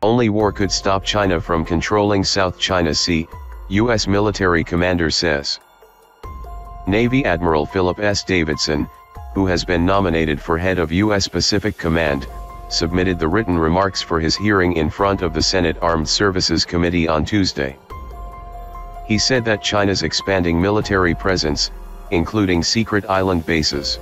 Only war could stop China from controlling South China Sea, U.S. military commander says. Navy Admiral Philip S. Davidson, who has been nominated for head of U.S. Pacific Command, submitted the written remarks for his hearing in front of the Senate Armed Services Committee on Tuesday. He said that China's expanding military presence, including secret island bases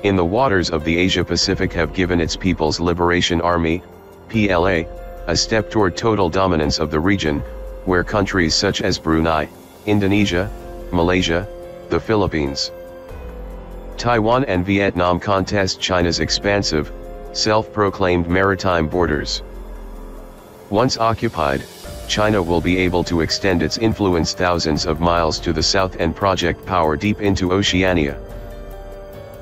in the waters of the Asia-Pacific, have given its People's Liberation Army, PLA, a step toward total dominance of the region, where countries such as Brunei, Indonesia, Malaysia, the Philippines, Taiwan and Vietnam contest China's expansive, self-proclaimed maritime borders. Once occupied, China will be able to extend its influence thousands of miles to the south and project power deep into Oceania.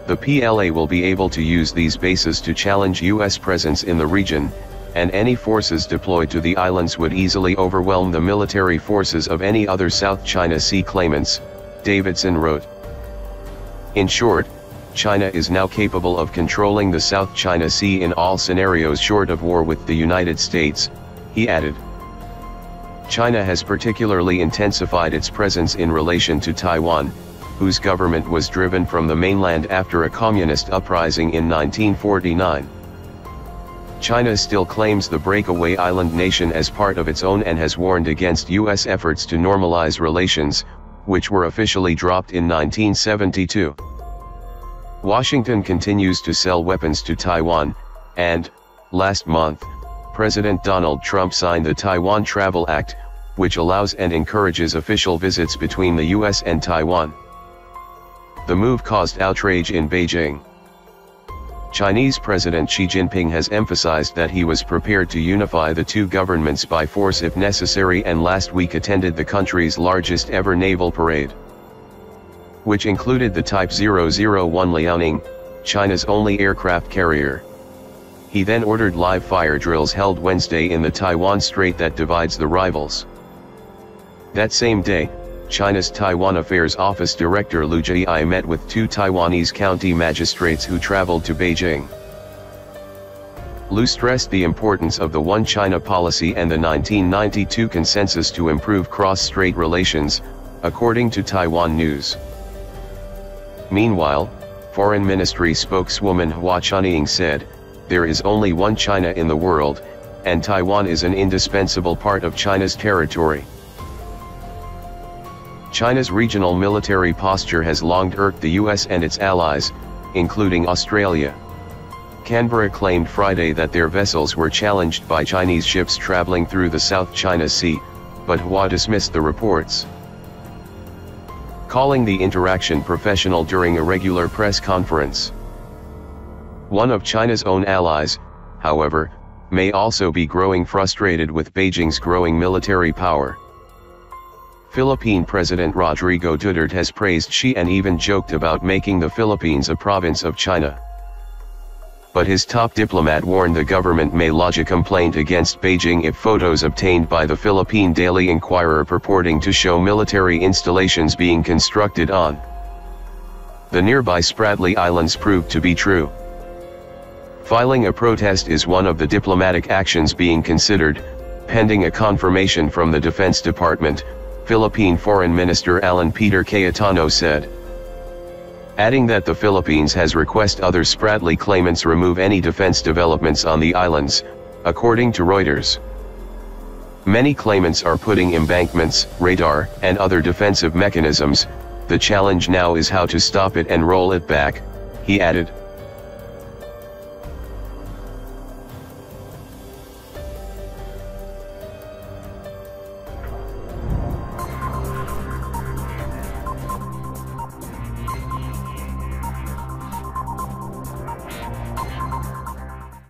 The PLA will be able to use these bases to challenge U.S. presence in the region, and any forces deployed to the islands would easily overwhelm the military forces of any other South China Sea claimants, Davidson wrote. In short, China is now capable of controlling the South China Sea in all scenarios short of war with the United States, he added. China has particularly intensified its presence in relation to Taiwan, whose government was driven from the mainland after a communist uprising in 1949. China still claims the breakaway island nation as part of its own and has warned against U.S. efforts to normalize relations, which were officially dropped in 1972. Washington continues to sell weapons to Taiwan, and, last month, President Donald Trump signed the Taiwan Travel Act, which allows and encourages official visits between the U.S. and Taiwan. The move caused outrage in Beijing. Chinese President Xi Jinping has emphasized that he was prepared to unify the two governments by force if necessary, and last week attended the country's largest ever naval parade, which included the Type 001 Liaoning, China's only aircraft carrier. He then ordered live fire drills held Wednesday in the Taiwan Strait that divides the rivals. That same day, China's Taiwan Affairs Office Director Liu Jiai met with two Taiwanese county magistrates who traveled to Beijing. Liu stressed the importance of the One China policy and the 1992 consensus to improve cross-strait relations, according to Taiwan News. Meanwhile, Foreign Ministry spokeswoman Hua Chunying said, "There is only one China in the world, and Taiwan is an indispensable part of China's territory." China's regional military posture has long irked the US and its allies, including Australia. Canberra claimed Friday that their vessels were challenged by Chinese ships traveling through the South China Sea, but Hua dismissed the reports, calling the interaction professional during a regular press conference. One of China's own allies, however, may also be growing frustrated with Beijing's growing military power. Philippine President Rodrigo Duterte has praised Xi and even joked about making the Philippines a province of China. But his top diplomat warned the government may lodge a complaint against Beijing if photos obtained by the Philippine Daily Inquirer purporting to show military installations being constructed on the nearby Spratly Islands proved to be true. Filing a protest is one of the diplomatic actions being considered, pending a confirmation from the Defense Department, Philippine Foreign Minister Alan Peter Cayetano said, adding that the Philippines has requested other Spratly claimants remove any defense developments on the islands, according to Reuters. Many claimants are putting embankments, radar, and other defensive mechanisms. The challenge now is how to stop it and roll it back, he added.